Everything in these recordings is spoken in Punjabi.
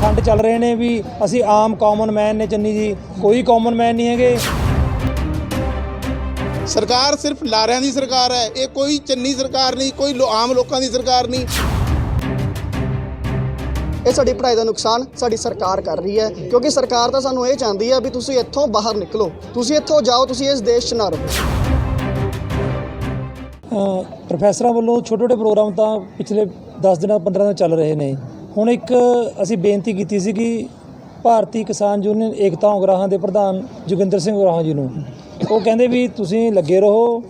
ਪਖੰਡ ਚੱਲ ਰਹੇ ਨੇ ਵੀ ਅਸੀਂ ਆਮ ਕਾਮਨ ਮੈਨ ਨੇ ਚੰਨੀ ਜੀ, ਕੋਈ ਕਾਮਨ ਮੈਨ ਨਹੀਂ ਹੈਗੇ। ਸਰਕਾਰ ਸਿਰਫ ਲਾਰਿਆਂ ਦੀ ਸਰਕਾਰ ਹੈ, ਇਹ ਕੋਈ ਚੰਨੀ ਸਰਕਾਰ ਨਹੀਂ, ਕੋਈ ਆਮ ਲੋਕਾਂ ਦੀ ਸਰਕਾਰ ਨਹੀਂ। ਇਹ ਸਾਡੀ ਪੜ੍ਹਾਈ ਦਾ ਨੁਕਸਾਨ ਸਾਡੀ ਸਰਕਾਰ ਕਰ ਰਹੀ ਹੈ, ਕਿਉਂਕਿ ਸਰਕਾਰ ਤਾਂ ਸਾਨੂੰ ਇਹ ਚਾਹੁੰਦੀ ਹੈ ਵੀ ਤੁਸੀਂ ਇੱਥੋਂ ਬਾਹਰ ਨਿਕਲੋ, ਤੁਸੀਂ ਇੱਥੋਂ ਜਾਓ, ਤੁਸੀਂ ਇਸ ਦੇਸ਼ 'ਚ ਨਾ ਰਹੋ। ਪ੍ਰੋਫੈਸਰਾਂ ਵੱਲੋਂ ਛੋਟੇ ਛੋਟੇ ਪ੍ਰੋਗਰਾਮ ਤਾਂ ਪਿਛਲੇ 10 ਦਿਨਾਂ 15 ਦਿਨ ਚੱਲ ਰਹੇ ਨੇ। ਹੁਣ ਇੱਕ ਅਸੀਂ ਬੇਨਤੀ ਕੀਤੀ ਸੀ ਕਿ ਭਾਰਤੀ ਕਿਸਾਨ ਯੂਨੀਅਨ ਏਕਤਾ ਉਗਰਾਹਾਂ ਦੇ ਪ੍ਰਧਾਨ ਜੋਗਿੰਦਰ ਸਿੰਘ ਉਗਰਾਹਾਂ ਜੀ ਨੂੰ, ਉਹ ਕਹਿੰਦੇ ਵੀ ਤੁਸੀਂ ਲੱਗੇ ਰਹੋ,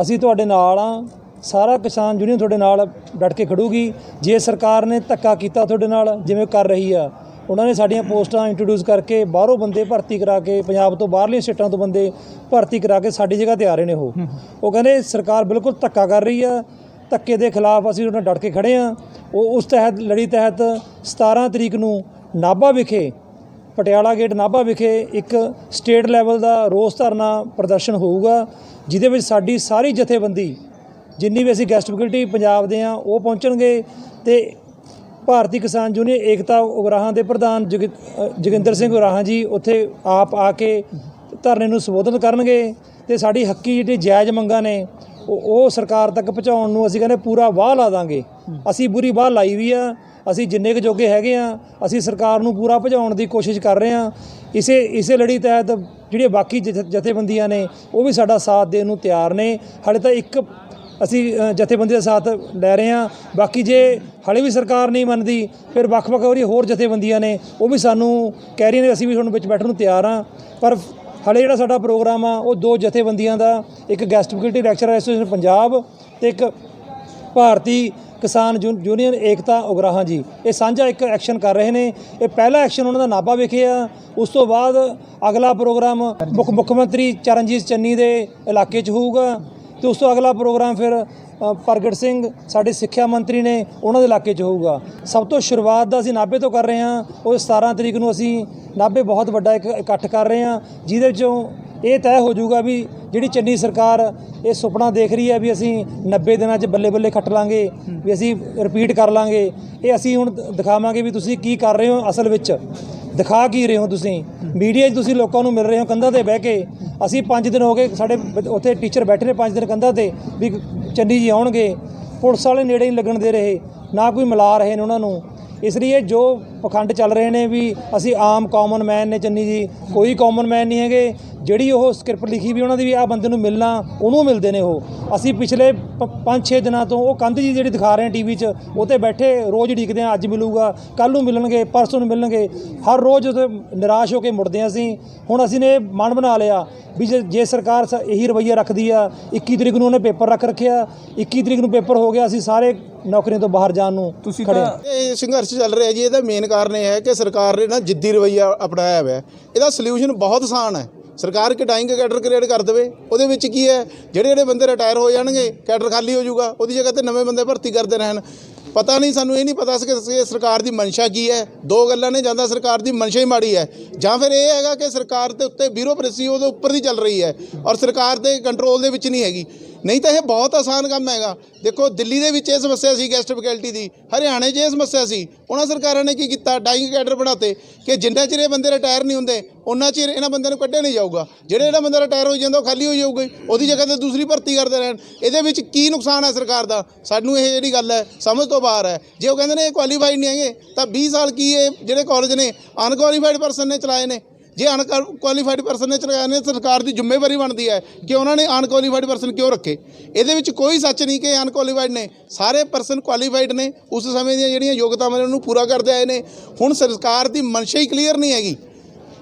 ਅਸੀਂ ਤੁਹਾਡੇ ਨਾਲ ਹਾਂ, ਸਾਰਾ ਕਿਸਾਨ ਯੂਨੀਅਨ ਤੁਹਾਡੇ ਨਾਲ ਡਟ ਕੇ ਖੜੂਗੀ। ਜੇ ਸਰਕਾਰ ਨੇ ਧੱਕਾ ਕੀਤਾ ਤੁਹਾਡੇ ਨਾਲ ਜਿਵੇਂ ਕਰ ਰਹੀ ਆ, ਉਹਨਾਂ ਨੇ ਸਾਡੀਆਂ ਪੋਸਟਾਂ ਇੰਟਰੋਡਿਊਸ ਕਰਕੇ ਬਾਹਰੋਂ ਬੰਦੇ ਭਰਤੀ ਕਰਾ ਕੇ, ਪੰਜਾਬ ਤੋਂ ਬਾਹਰਲੀਆਂ ਸਟੇਟਾਂ ਤੋਂ ਬੰਦੇ ਭਰਤੀ ਕਰਾ ਕੇ ਸਾਡੀ ਜਗ੍ਹਾ 'ਤੇ ਆ ਰਹੇ ਨੇ। ਉਹ ਕਹਿੰਦੇ ਸਰਕਾਰ ਬਿਲਕੁਲ ਧੱਕਾ ਕਰ ਰਹੀ ਆ, ਧੱਕੇ ਦੇ ਖਿਲਾਫ ਅਸੀਂ ਉਹਨਾਂ ਨਾਲ ਡਟ ਕੇ ਖੜ੍ਹੇ ਹਾਂ। ਉਹ ਉਸ ਤਹਿਤ ਲੜੀ ਤਹਿਤ 17 ਤਰੀਕ ਨੂੰ ਨਾਭਾ ਵਿਖੇ, ਪਟਿਆਲਾ ਗੇਟ ਨਾਭਾ ਵਿਖੇ ਇੱਕ ਸਟੇਟ ਲੈਵਲ ਦਾ ਰੋਸ ਧਰਨਾ ਪ੍ਰਦਰਸ਼ਨ ਹੋਊਗਾ, ਜਿਹਦੇ ਵਿੱਚ ਸਾਡੀ ਸਾਰੀ ਜਥੇਬੰਦੀ ਜਿੰਨੀ ਵੀ ਅਸੀਂ ਗੈਸਟ ਫੈਕਲਟੀ ਪੰਜਾਬ ਦੇ ਹਾਂ ਉਹ ਪਹੁੰਚਣਗੇ ਅਤੇ ਭਾਰਤੀ ਕਿਸਾਨ ਯੂਨੀਅਨ ਏਕਤਾ ਉਗਰਾਹਾਂ ਦੇ ਪ੍ਰਧਾਨ ਜੋਗਿੰਦਰ ਸਿੰਘ ਉਗਰਾਹਾਂ ਜੀ ਉੱਥੇ ਆਪ ਆ ਕੇ ਧਰਨੇ ਨੂੰ ਸੰਬੋਧਨ ਕਰਨਗੇ ਅਤੇ ਸਾਡੀ ਹੱਕੀ ਜਿਹੜੀ ਜਾਇਜ਼ ਮੰਗਾਂ ਨੇ ਉਹ ਸਰਕਾਰ ਤੱਕ ਪਹੁੰਚਾਉਣ ਨੂੰ ਅਸੀਂ ਕਹਿੰਦੇ ਪੂਰਾ ਵਾਹ ਲਾ ਦਾਂਗੇ। ਅਸੀਂ ਬੁਰੀ ਵਾਹ ਲਾਈ ਵੀ ਆ, ਅਸੀਂ ਜਿੰਨੇ ਕੁ ਜੋਗੇ ਹੈਗੇ ਆ, ਅਸੀਂ ਸਰਕਾਰ ਨੂੰ ਪੂਰਾ ਭਜਾਉਣ ਦੀ ਕੋਸ਼ਿਸ਼ ਕਰ ਰਹੇ ਹਾਂ। ਇਸੇ ਲੜੀ ਤਹਿਤ ਜਿਹੜੀਆਂ ਬਾਕੀ ਜਥੇਬੰਦੀਆਂ ਨੇ ਉਹ ਵੀ ਸਾਡਾ ਸਾਥ ਦੇਣ ਨੂੰ ਤਿਆਰ ਨੇ। ਹਾਲੇ ਤਾਂ ਇੱਕ ਅਸੀਂ ਜਥੇਬੰਦੀ ਦਾ ਸਾਥ ਲੈ ਰਹੇ ਹਾਂ, ਬਾਕੀ ਜੇ ਹਾਲੇ ਵੀ ਸਰਕਾਰ ਨਹੀਂ ਮੰਨਦੀ ਫਿਰ ਵੱਖ-ਵੱਖ ਹੋਰ ਜਥੇਬੰਦੀਆਂ ਨੇ ਉਹ ਵੀ ਸਾਨੂੰ ਕਹਿ ਰਹੀਆਂ ਨੇ ਅਸੀਂ ਵੀ ਤੁਹਾਨੂੰ ਵਿੱਚ ਬੈਠਣ ਨੂੰ ਤਿਆਰ ਹਾਂ। ਪਰ ਹਾਲੇ ਜਿਹੜਾ ਸਾਡਾ ਪ੍ਰੋਗਰਾਮ ਆ ਉਹ ਦੋ ਜਥੇਬੰਦੀਆਂ ਦਾ, ਇੱਕ guest faculty lecturer association Punjab ਅਤੇ ਇੱਕ ਭਾਰਤੀ ਕਿਸਾਨ ਯੂਨੀਅਨ ਏਕਤਾ ਉਗਰਾਹਾਂ ਜੀ, ਇਹ ਸਾਂਝਾ ਇੱਕ ਐਕਸ਼ਨ ਕਰ ਰਹੇ ਨੇ। ਇਹ ਪਹਿਲਾ ਐਕਸ਼ਨ ਉਹਨਾਂ ਦਾ ਨਾਭਾ ਵਿਖੇ ਆ। ਉਸ ਤੋਂ ਬਾਅਦ ਅਗਲਾ ਪ੍ਰੋਗਰਾਮ ਮੁੱਖ ਮੰਤਰੀ ਚਰਨਜੀਤ ਚੰਨੀ ਦੇ ਇਲਾਕੇ 'ਚ ਹੋਊਗਾ ਅਤੇ ਉਸ ਤੋਂ ਅਗਲਾ ਪ੍ਰੋਗਰਾਮ ਫਿਰ ਪ੍ਰਗਟ ਸਿੰਘ ਸਾਡੇ ਸਿੱਖਿਆ ਮੰਤਰੀ ਨੇ ਉਹਨਾਂ ਦੇ ਇਲਾਕੇ 'ਚ ਹੋਊਗਾ। ਸਭ ਤੋਂ ਸ਼ੁਰੂਆਤ ਦਾ ਅਸੀਂ ਨਾਭੇ ਤੋਂ ਕਰ ਰਹੇ ਹਾਂ। ਉਹ 17 ਤਰੀਕ ਨੂੰ ਅਸੀਂ ਨਾਭੇ ਬਹੁਤ ਵੱਡਾ ਇੱਕ ਇਕੱਠ ਕਰ ਰਹੇ ਹਾਂ, ਜਿਹਦੇ ਵਿੱਚੋਂ ਇਹ ਤੈਅ ਹੋ ਜਾਊਗਾ ਵੀ ਜਿਹੜੀ ਚੰਨੀ ਸਰਕਾਰ ਇਹ ਸੁਪਨਾ ਦੇਖ ਰਹੀ ਹੈ ਵੀ ਅਸੀਂ 90 ਦਿਨਾਂ 'ਚ ਬੱਲੇ ਬੱਲੇ ਖੱਟ ਲਾਂਗੇ, ਵੀ ਅਸੀਂ ਰਿਪੀਟ ਕਰ ਲਾਂਗੇ, ਇਹ ਅਸੀਂ ਹੁਣ ਦਿਖਾਵਾਂਗੇ ਵੀ ਤੁਸੀਂ ਕੀ ਕਰ ਰਹੇ ਹੋ, ਅਸਲ ਵਿੱਚ ਦਿਖਾ ਕੀ ਰਹੇ ਹੋ। ਤੁਸੀਂ ਮੀਡੀਆ 'ਚ ਤੁਸੀਂ ਲੋਕਾਂ ਨੂੰ ਮਿਲ ਰਹੇ ਹੋ ਕੰਧਾਂ 'ਤੇ ਬਹਿ ਕੇ। ਅਸੀਂ 5 ਦਿਨ ਹੋ ਗਏ, ਸਾਡੇ ਉੱਥੇ ਟੀਚਰ ਬੈਠੇ ਨੇ 5 ਦਿਨ ਕੰਧਾਂ 'ਤੇ ਵੀ ਚੰਨੀ ਜੀ ਆਉਣਗੇ, ਪੁਲਿਸ ਵਾਲੇ ਨੇੜੇ ਨਹੀਂ ਲੱਗਣ ਦੇ ਰਹੇ, ਨਾ ਕੋਈ ਮਿਲਾ ਰਹੇ ਨੇ ਉਹਨਾਂ ਨੂੰ। ਇਸ ਲਈ ਜੋ ਪਖੰਡ ਚੱਲ ਰਹੇ ਨੇ ਵੀ ਅਸੀਂ ਆਮ ਕਾਮਨ ਮੈਨ ਨੇ ਚੰਨੀ ਜੀ, ਕੋਈ ਕਾਮਨ ਮੈਨ ਨਹੀਂ ਹੈਗੇ। ਜਿਹੜੀ ਉਹ ਸਕ੍ਰਿਪਟ ਲਿਖੀ ਵੀ ਉਹਨਾਂ ਦੀ ਵੀ ਆਹ ਬੰਦੇ ਨੂੰ ਮਿਲਣਾ, ਉਹਨੂੰ ਮਿਲਦੇ ਨੇ ਉਹ। ਅਸੀਂ ਪਿਛਲੇ 5-6 ਦਿਨਾਂ ਤੋਂ ਉਹ ਕੰਧ ਜੀ ਜਿਹੜੀ ਦਿਖਾ ਰਹੇ ਹਾਂ ਟੀ ਵੀ 'ਚ, ਉਹ 'ਤੇ ਬੈਠੇ ਰੋਜ਼ ਉਡੀਕਦੇ ਹਾਂ, ਅੱਜ ਮਿਲੂਗਾ, ਕੱਲ੍ਹ ਨੂੰ ਮਿਲਣਗੇ, ਪਰਸੋਂ ਨੂੰ ਮਿਲਣਗੇ, ਹਰ ਰੋਜ਼ ਉੱਥੇ ਨਿਰਾਸ਼ ਹੋ ਕੇ ਮੁੜਦੇ ਹਾਂ ਅਸੀਂ। ਹੁਣ ਅਸੀਂ ਨੇ ਮਨ ਬਣਾ ਲਿਆ ਵੀ ਜੇ ਸਰਕਾਰ ਇਹੀ ਰਵੱਈਆ ਰੱਖਦੀ ਆ, 21 ਤਰੀਕ ਨੂੰ ਉਹਨੇ ਪੇਪਰ ਰੱਖ ਰੱਖਿਆ, 21 ਤਰੀਕ ਨੂੰ ਪੇਪਰ ਹੋ ਗਿਆ, ਅਸੀਂ ਸਾਰੇ ਨੌਕਰੀਆਂ ਤੋਂ ਬਾਹਰ ਜਾਣ ਨੂੰ ਖੜ੍ਹੇ। ਇਹ ਸੰਘਰਸ਼ ਚੱਲ ਰਿਹਾ ਜੀ, ਇਹਦਾ ਮੇਨ ਕਾਰਨ ਇਹ ਹੈ ਕਿ ਸਰਕਾਰ ਨੇ ਨਾ ਜਿੱਦੀ ਰਵੱਈਆ ਅਪਣਾਇਆ ਹੋਇਆ। ਇਹਦਾ ਸਲਿਊਸ਼ਨ ਬਹੁਤ ਆਸਾਨ ਹੈ। ਸਰਕਾਰ ਡਾਈਂਗ ਕੈਡਰ ਕ੍ਰੀਏਟ ਕਰ ਦੇਵੇ। ਉਹਦੇ ਵਿੱਚ ਕੀ ਹੈ, ਜਿਹੜੇ ਬੰਦੇ ਰਿਟਾਇਰ ਹੋ ਜਾਣਗੇ, ਕੈਡਰ ਖਾਲੀ ਹੋ ਜਾਊਗਾ, ਉਹਦੀ ਜਗ੍ਹਾ 'ਤੇ ਨਵੇਂ ਬੰਦੇ ਭਰਤੀ ਕਰਦੇ ਰਹਿਣ। ਪਤਾ ਨਹੀਂ, ਸਾਨੂੰ ਇਹ ਨਹੀਂ ਪਤਾ ਸੀ ਕਿ ਸਰਕਾਰ ਦੀ ਮਨਸ਼ਾ ਕੀ ਹੈ। ਦੋ ਗੱਲਾਂ ਨੇ, ਜਾਂ ਤਾਂ ਸਰਕਾਰ ਦੀ ਮਨਸ਼ਾ ਹੀ ਮਾੜੀ ਹੈ, ਜਾਂ ਫਿਰ ਇਹ ਹੈਗਾ ਕਿ ਸਰਕਾਰ ਦੇ ਉੱਤੇ ਬਿਊਰੋਕ੍ਰੇਸੀ ਉਹਦੇ ਉੱਪਰ ਦੀ ਚੱਲ ਰਹੀ ਹੈ ਔਰ ਸਰਕਾਰ ਦੇ ਕੰਟਰੋਲ ਦੇ ਵਿੱਚ ਨਹੀਂ ਹੈਗੀ। ਨਹੀਂ ਤਾਂ ਇਹ ਬਹੁਤ ਆਸਾਨ ਕੰਮ ਹੈਗਾ। ਦੇਖੋ, ਦਿੱਲੀ ਦੇ ਵਿੱਚ ਇਹ ਸਮੱਸਿਆ ਸੀ ਗੈਸਟ ਫੈਕਲਟੀ ਦੀ, ਹਰਿਆਣੇ 'ਚ ਇਹ ਸਮੱਸਿਆ ਸੀ। ਉਹਨਾਂ ਸਰਕਾਰਾਂ ਨੇ ਕੀ ਕੀਤਾ, ਡਾਈਂਗ ਕੈਡਰ ਬਣਾਤੇ ਕਿ ਜਿੰਨਾ ਚਿਰ ਇਹ ਬੰਦੇ ਰਿਟਾਇਰ ਨਹੀਂ ਹੁੰਦੇ ਉਹਨਾਂ ਚਿਰ ਇਹਨਾਂ ਬੰਦਿਆਂ ਨੂੰ ਕੱਢਿਆ ਨਹੀਂ ਜਾਊਗਾ। ਜਿਹੜਾ ਬੰਦਾ ਰਿਟਾਇਰ ਹੋ ਜਾਂਦਾ ਉਹ ਖਾਲੀ ਹੋ ਜਾਊਗਾ, ਉਹਦੀ ਜਗ੍ਹਾ 'ਤੇ ਦੂਸਰੀ ਭਰਤੀ ਕਰਦੇ ਰਹਿਣ। ਇਹਦੇ ਵਿੱਚ ਕੀ ਨੁਕਸਾਨ ਹੈ ਸਰਕਾਰ ਦਾ? ਸਾਨੂੰ ਇਹ ਜਿਹੜੀ ਗੱਲ ਹੈ ਸਮਝ ਤੋਂ ਬਾਹਰ ਹੈ। ਜੇ ਉਹ ਕਹਿੰਦੇ ਨੇ ਇਹ ਕੁਆਲੀਫਾਈਡ ਨਹੀਂ ਹੈਗੇ, ਤਾਂ 20 ਸਾਲ ਕੀ ਇਹ ਜਿਹੜੇ ਕਾਲਜ ਨੇ ਅਨਕੁਆਲੀਫਾਈਡ ਪਰਸਨ ਨੇ ਚਲਾਏ ਨੇ। ਜੇ ਅਨਕੁਆਲੀਫਾਈਡ ਪਰਸਨ ਨੇ ਚਲਾਏ ਨੇ, ਸਰਕਾਰ ਦੀ ਜ਼ਿੰਮੇਵਾਰੀ ਬਣਦੀ ਹੈ ਕਿ ਉਹਨਾਂ ਨੇ ਅਨਕੁਆਲੀਫਾਈਡ ਪਰਸਨ ਕਿਉਂ ਰੱਖੇ। ਇਹਦੇ ਵਿੱਚ ਕੋਈ ਸੱਚ ਨਹੀਂ ਕਿ ਅਨਕੁਆਲੀਫਾਈਡ ਨੇ, ਸਾਰੇ ਪਰਸਨ ਕੁਆਲੀਫਾਈਡ ਨੇ, ਉਸ ਸਮੇਂ ਦੀਆਂ ਜਿਹੜੀਆਂ ਯੋਗਤਾਵਾਂ ਨੇ ਉਹਨੂੰ ਪੂਰਾ ਕਰਦੇ ਆਏ ਨੇ। ਹੁਣ ਸਰਕਾਰ ਦੀ ਮਨਸ਼ਾ ਹੀ ਕਲੀਅਰ ਨਹੀਂ ਹੈਗੀ।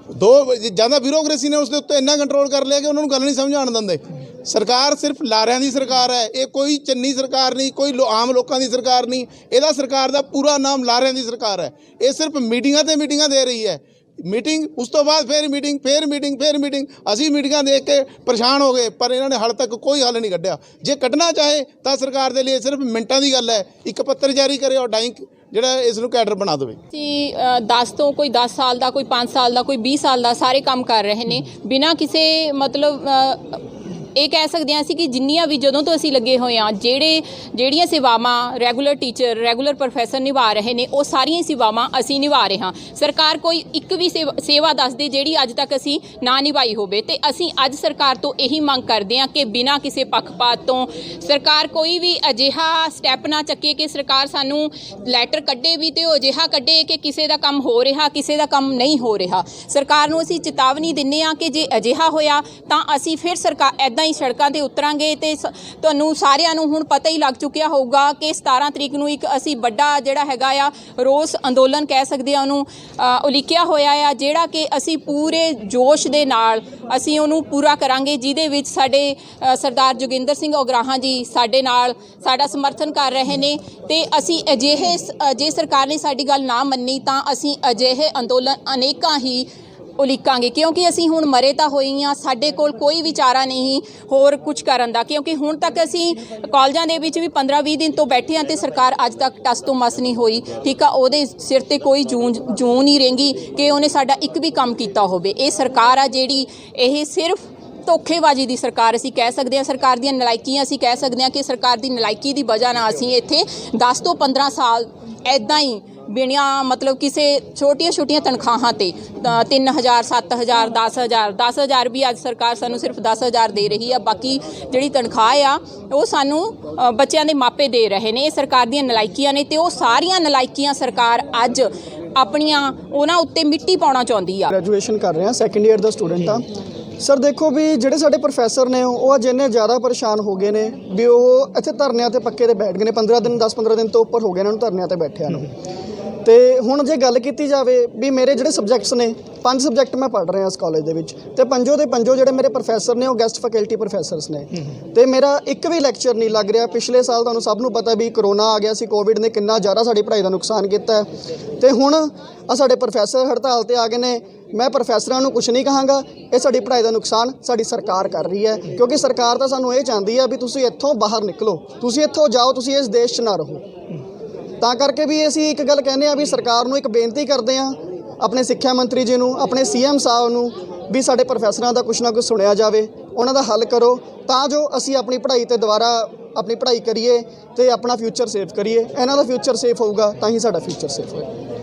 ਜ਼ਿਆਦਾ ਬਿਊਰੋਕ੍ਰੇਸੀ ਨੇ ਉਸ ਦੇ ਉੱਤੇ ਇੰਨਾ ਕੰਟਰੋਲ ਕਰ ਲਿਆ ਕਿ ਉਹਨਾਂ ਨੂੰ ਗੱਲ ਨਹੀਂ ਸਮਝ ਆਉਣ ਦਿੰਦੇ। ਸਰਕਾਰ ਸਿਰਫ ਲਾਰਿਆਂ ਦੀ ਸਰਕਾਰ ਹੈ, ਇਹ ਕੋਈ ਚੰਨੀ ਸਰਕਾਰ ਨਹੀਂ, ਕੋਈ ਆਮ ਲੋਕਾਂ ਦੀ ਸਰਕਾਰ ਨਹੀਂ। ਇਹਦਾ ਸਰਕਾਰ ਦਾ ਪੂਰਾ ਨਾਮ ਲਾਰਿਆਂ ਦੀ ਸਰਕਾਰ ਹੈ। ਇਹ ਸਿਰਫ ਮੀਟਿੰਗਾਂ 'ਤੇ ਮੀਟਿੰਗਾਂ ਦੇ ਰਹੀ ਹੈ। ਮੀਟਿੰਗ, ਉਸ ਤੋਂ ਬਾਅਦ ਫਿਰ ਮੀਟਿੰਗ, ਫਿਰ ਮੀਟਿੰਗ, ਫਿਰ ਮੀਟਿੰਗ। ਅਸੀਂ ਮੀਟਿੰਗਾਂ ਦੇਖ ਕੇ ਪਰੇਸ਼ਾਨ ਹੋ ਗਏ, ਪਰ ਇਹਨਾਂ ਨੇ ਹਾਲੇ ਤੱਕ ਕੋਈ ਹੱਲ ਨਹੀਂ ਕੱਢਿਆ। ਜੇ ਕੱਢਣਾ ਚਾਹੇ ਤਾਂ ਸਰਕਾਰ ਦੇ ਲਈ ਸਿਰਫ ਮਿੰਟਾਂ ਦੀ ਗੱਲ ਹੈ, ਇੱਕ ਪੱਤਰ ਜਾਰੀ ਕਰੇ ਔਰ ਡਾਈਂਗ ਜਿਹੜਾ ਇਸ ਨੂੰ ਕੈਡਰ ਬਣਾ ਦੇਵੇ। ਜੀ 10 ਤੋਂ ਕੋਈ 10 ਸਾਲ ਦਾ, ਕੋਈ 5 ਸਾਲ ਦਾ, ਕੋਈ 20 ਸਾਲ ਦਾ, ਸਾਰੇ ਕੰਮ ਕਰ ਰਹੇ ਨੇ ਬਿਨਾਂ ਕਿਸੇ ਮਤਲਬ ਇਹ ਕਹਿ ਸਕਦੇ ਹਾਂ ਅਸੀਂ ਕਿ ਜਿੰਨੀਆਂ ਵੀ ਜਦੋਂ ਤੋਂ ਅਸੀਂ ਲੱਗੇ ਹੋਏ ਹਾਂ ਜਿਹੜੀਆਂ ਸੇਵਾਵਾਂ ਰੈਗੂਲਰ ਟੀਚਰ ਰੈਗੂਲਰ ਪ੍ਰੋਫੈਸਰ ਨਿਭਾ ਰਹੇ ਨੇ ਉਹ ਸਾਰੀਆਂ ਸੇਵਾਵਾਂ ਅਸੀਂ ਨਿਭਾ ਰਹੇ ਹਾਂ। ਸਰਕਾਰ ਕੋਈ ਇੱਕ ਵੀ ਸੇਵਾ ਦੱਸ ਦੇ ਜਿਹੜੀ ਅੱਜ ਤੱਕ ਅਸੀਂ ਨਾ ਨਿਭਾਈ ਹੋਵੇ, ਤੇ ਅਸੀਂ ਅੱਜ ਸਰਕਾਰ ਤੋਂ ਇਹੀ ਮੰਗ ਕਰਦੇ ਹਾਂ ਕਿ ਬਿਨਾਂ ਕਿਸੇ ਪੱਖਪਾਤ ਤੋਂ ਸਰਕਾਰ ਕੋਈ ਵੀ ਅਜਿਹਾ ਸਟੈਪ ਨਾ ਚੱਕੇ ਕਿ ਸਰਕਾਰ ਸਾਨੂੰ ਲੈਟਰ ਕੱਢੇ ਵੀ ਤੇ ਉਹ ਅਜਿਹਾ ਕੱਢੇ ਕਿ ਕਿਸੇ ਦਾ ਕੰਮ ਹੋ ਰਿਹਾ ਕਿਸੇ ਦਾ ਕੰਮ ਨਹੀਂ ਹੋ ਰਿਹਾ। ਸਰਕਾਰ ਨੂੰ ਅਸੀਂ ਚੇਤਾਵਨੀ ਦਿੰਦੇ ਹਾਂ ਕਿ ਜੇ ਅਜਿਹਾ ਹੋਇਆ ਤਾਂ ਅਸੀਂ ਫਿਰ ਸਰਕਾਰ ਇੱਦਾਂ ਹੀ ਸੜਕਾਂ 'ਤੇ ਉਤਰਾਂਗੇ। ਤੇ ਤੁਹਾਨੂੰ ਸਾਰਿਆਂ ਨੂੰ ਹੁਣ ਪਤਾ ਹੀ ਲੱਗ ਚੁੱਕਿਆ ਹੋਊਗਾ ਕਿ 17 ਤਰੀਕ ਨੂੰ ਇੱਕ ਅਸੀਂ ਵੱਡਾ ਜਿਹੜਾ ਹੈਗਾ ਆ ਰੋਸ ਅੰਦੋਲਨ ਕਹਿ ਸਕਦੇ ਆ ਉਹਨੂੰ ਉਲੀਕਿਆ ਹੋਇਆ ਆ, ਜਿਹੜਾ ਕਿ ਅਸੀਂ ਪੂਰੇ ਜੋਸ਼ ਦੇ ਨਾਲ ਅਸੀਂ ਉਹਨੂੰ ਪੂਰਾ ਕਰਾਂਗੇ, ਜਿਹਦੇ ਵਿੱਚ ਸਾਡੇ ਸਰਦਾਰ ਜੋਗਿੰਦਰ ਸਿੰਘ ਉਗਰਾਹਾਂ ਜੀ ਸਾਡੇ ਨਾਲ ਸਾਡਾ ਸਮਰਥਨ ਕਰ ਰਹੇ ਨੇ। ਤੇ ਅਸੀਂ ਜੇ ਸਰਕਾਰ ਨੇ ਸਾਡੀ ਗੱਲ ਨਾ ਮੰਨੀ ਤਾਂ ਅਸੀਂ ਅਜਿਹੇ ਅੰਦੋਲਨ ਅਨੇਕਾਂ ਹੀ ਉਲੀਕਾਂਗੇ, ਕਿਉਂਕਿ ਅਸੀਂ ਹੁਣ ਮਰੇ ਤਾਂ ਹੋਏ ਹਾਂ, ਸਾਡੇ ਕੋਲ ਕੋਈ ਵਿਚਾਰਾ ਨਹੀਂ ਹੋਰ ਕੁਝ ਕਰਨ ਦਾ, ਕਿਉਂਕਿ ਹੁਣ ਤੱਕ ਅਸੀਂ ਕਾਲਜਾਂ ਦੇ ਵਿੱਚ ਵੀ 15-20 ਦਿਨ ਤੋਂ ਬੈਠੇ ਹਾਂ ਤੇ ਸਰਕਾਰ ਅੱਜ ਤੱਕ ਟਸ ਤੋਂ ਮਸ ਨਹੀਂ ਹੋਈ। ਠੀਕ ਆ, ਉਹਦੇ ਸਿਰ ਤੇ ਕੋਈ ਜੂੰ ਨਹੀਂ ਰਹਿੰਗੀ ਕਿ ਉਹਨੇ ਸਾਡਾ ਇੱਕ ਵੀ ਕੰਮ ਕੀਤਾ ਹੋਵੇ। ਇਹ ਸਰਕਾਰ ਆ ਜਿਹੜੀ ਇਹ ਸਿਰਫ ਧੋਖੇਬਾਜ਼ੀ ਦੀ ਸਰਕਾਰ ਅਸੀਂ ਕਹਿ ਸਕਦੇ ਹਾਂ, ਸਰਕਾਰ ਦੀਆਂ ਨਲਾਇਕੀਆਂ ਅਸੀਂ ਕਹਿ ਸਕਦੇ ਹਾਂ ਕਿ ਸਰਕਾਰ ਦੀ ਨਲਾਇਕੀ ਦੀ ਵਜ੍ਹਾ ਨਾਲ ਅਸੀਂ ਇੱਥੇ 10 ਤੋਂ 15 ਸਾਲ ਇੱਦਾਂ ਹੀ ਬਿਨਾਂ ਮਤਲਬ ਕਿਸੇ ਛੋਟੀਆਂ ਤਨਖਾਹਾਂ ਤੇ 3000 7000 10000 ਵੀ ਅੱਜ ਸਰਕਾਰ ਸਾਨੂੰ ਸਿਰਫ 10000 ਦੇ ਰਹੀ ਆ। ਬਾਕੀ ਜਿਹੜੀ ਤਨਖਾਹ ਆ ਉਹ ਸਾਨੂੰ ਬੱਚਿਆਂ ਦੇ ਮਾਪੇ ਦੇ ਰਹੇ ਨੇ। ਇਹ ਸਰਕਾਰ ਦੀਆਂ ਨਲਾਇਕੀਆਂ ਨੇ ਤੇ ਉਹ ਸਾਰੀਆਂ ਨਲਾਇਕੀਆਂ ਸਰਕਾਰ ਅੱਜ ਆਪਣੀਆਂ ਉਹਨਾਂ ਉੱਤੇ ਮਿੱਟੀ ਪਾਉਣਾ ਚਾਹੁੰਦੀ ਆ। ਗ੍ਰੈਜੂਏਸ਼ਨ ਕਰ ਰਹੇ ਹਾਂ, ਸੈਕੰਡ ਈਅਰ ਦਾ ਸਟੂਡੈਂਟ ਆ ਸਰ। ਦੇਖੋ ਵੀ ਜਿਹੜੇ ਸਾਡੇ ਪ੍ਰੋਫੈਸਰ ਨੇ ਉਹ ਅੱਜ ਇੰਨੇ ਜ਼ਿਆਦਾ ਪਰੇਸ਼ਾਨ ਹੋ ਗਏ ਨੇ ਵੀ ਉਹ ਇੱਥੇ ਧਰਨਿਆਂ ਤੇ ਪੱਕੇ ਤੇ ਬੈਠ ਗਏ ਨੇ। 10-15 ਦਿਨ ਤੋਂ ਉੱਪਰ ਹੋ ਗਏ ਇਹਨਾਂ ਨੂੰ ਧਰਨਿਆਂ ਤੇ ਬੈਠਿਆਂ ਨੂੰ। ਤੇ ਹੁਣ ਜੇ ਗੱਲ ਕੀਤੀ ਜਾਵੇ ਵੀ ਮੇਰੇ ਜਿਹੜੇ ਸਬਜੈਕਟਸ ਨੇ 5 ਸਬਜੈਕਟ ਮੈਂ ਪੜ੍ਹ ਰਿਹਾ ਇਸ ਕਾਲਜ ਦੇ ਵਿੱਚ, ਤੇ ਪੰਜੋ ਦੇ ਪੰਜੋ ਜਿਹੜੇ ਮੇਰੇ ਪ੍ਰੋਫੈਸਰ ਨੇ ਉਹ ਗੈਸਟ ਫੈਕਲਟੀ ਪ੍ਰੋਫੈਸਰਸ ਨੇ। ਤੇ ਮੇਰਾ ਇੱਕ ਵੀ ਲੈਕਚਰ ਨਹੀਂ ਲੱਗ ਰਿਹਾ। ਪਿਛਲੇ ਸਾਲ ਤੁਹਾਨੂੰ ਸਭ ਨੂੰ ਪਤਾ ਵੀ ਕਰੋਨਾ ਆ ਗਿਆ ਸੀ, ਕੋਵਿਡ ਨੇ ਕਿੰਨਾ ਜ਼ਿਆਦਾ ਸਾਡੀ ਪੜ੍ਹਾਈ ਦਾ ਨੁਕਸਾਨ ਕੀਤਾ ਹੈ। ਤੇ ਹੁਣ ਆ ਸਾਡੇ ਪ੍ਰੋਫੈਸਰ ਹੜਤਾਲ ਤੇ ਆ ਗਏ ਨੇ। ਮੈਂ ਪ੍ਰੋਫੈਸਰਾਂ ਨੂੰ ਕੁਝ ਨਹੀਂ ਕਹਾਂਗਾ, ਇਹ ਸਾਡੀ ਪੜ੍ਹਾਈ ਦਾ ਨੁਕਸਾਨ ਸਾਡੀ ਸਰਕਾਰ ਕਰ ਰਹੀ ਹੈ, ਕਿਉਂਕਿ ਸਰਕਾਰ ਤਾਂ ਸਾਨੂੰ ਇਹ ਚਾਹੁੰਦੀ ਹੈ ਵੀ ਤੁਸੀਂ ਇੱਥੋਂ ਬਾਹਰ ਨਿਕਲੋ, ਤੁਸੀਂ ਇੱਥੋਂ ਜਾਓ, ਤੁਸੀਂ ਇਸ ਦੇਸ਼ 'ਚ ਨਾ ਰਹੋ। ਤਾਂ ਕਰਕੇ ਵੀ ਅਸੀਂ ਇੱਕ ਗੱਲ ਕਹਿੰਦੇ ਹਾਂ ਵੀ ਸਰਕਾਰ ਨੂੰ ਇੱਕ ਬੇਨਤੀ ਕਰਦੇ ਹਾਂ, ਆਪਣੇ ਸਿੱਖਿਆ ਮੰਤਰੀ ਜੀ ਨੂੰ, ਆਪਣੇ CM ਸਾਹਿਬ ਨੂੰ, ਵੀ ਸਾਡੇ ਪ੍ਰੋਫੈਸਰਾਂ ਦਾ ਕੁਛ ਨਾ ਕੁਛ ਸੁਣਿਆ ਜਾਵੇ, ਉਹਨਾਂ ਦਾ ਹੱਲ ਕਰੋ, ਤਾਂ ਜੋ ਅਸੀਂ ਆਪਣੀ ਪੜ੍ਹਾਈ ਤੇ ਦੁਬਾਰਾ ਆਪਣੀ ਪੜ੍ਹਾਈ ਕਰੀਏ ਤੇ ਆਪਣਾ ਫਿਊਚਰ ਸੇਫ ਕਰੀਏ। ਇਹਨਾਂ ਦਾ ਫਿਊਚਰ ਸੇਫ ਹੋਊਗਾ ਤਾਂ ਹੀ ਸਾਡਾ ਫਿਊਚਰ ਸੇਫ ਹੋਏਗਾ।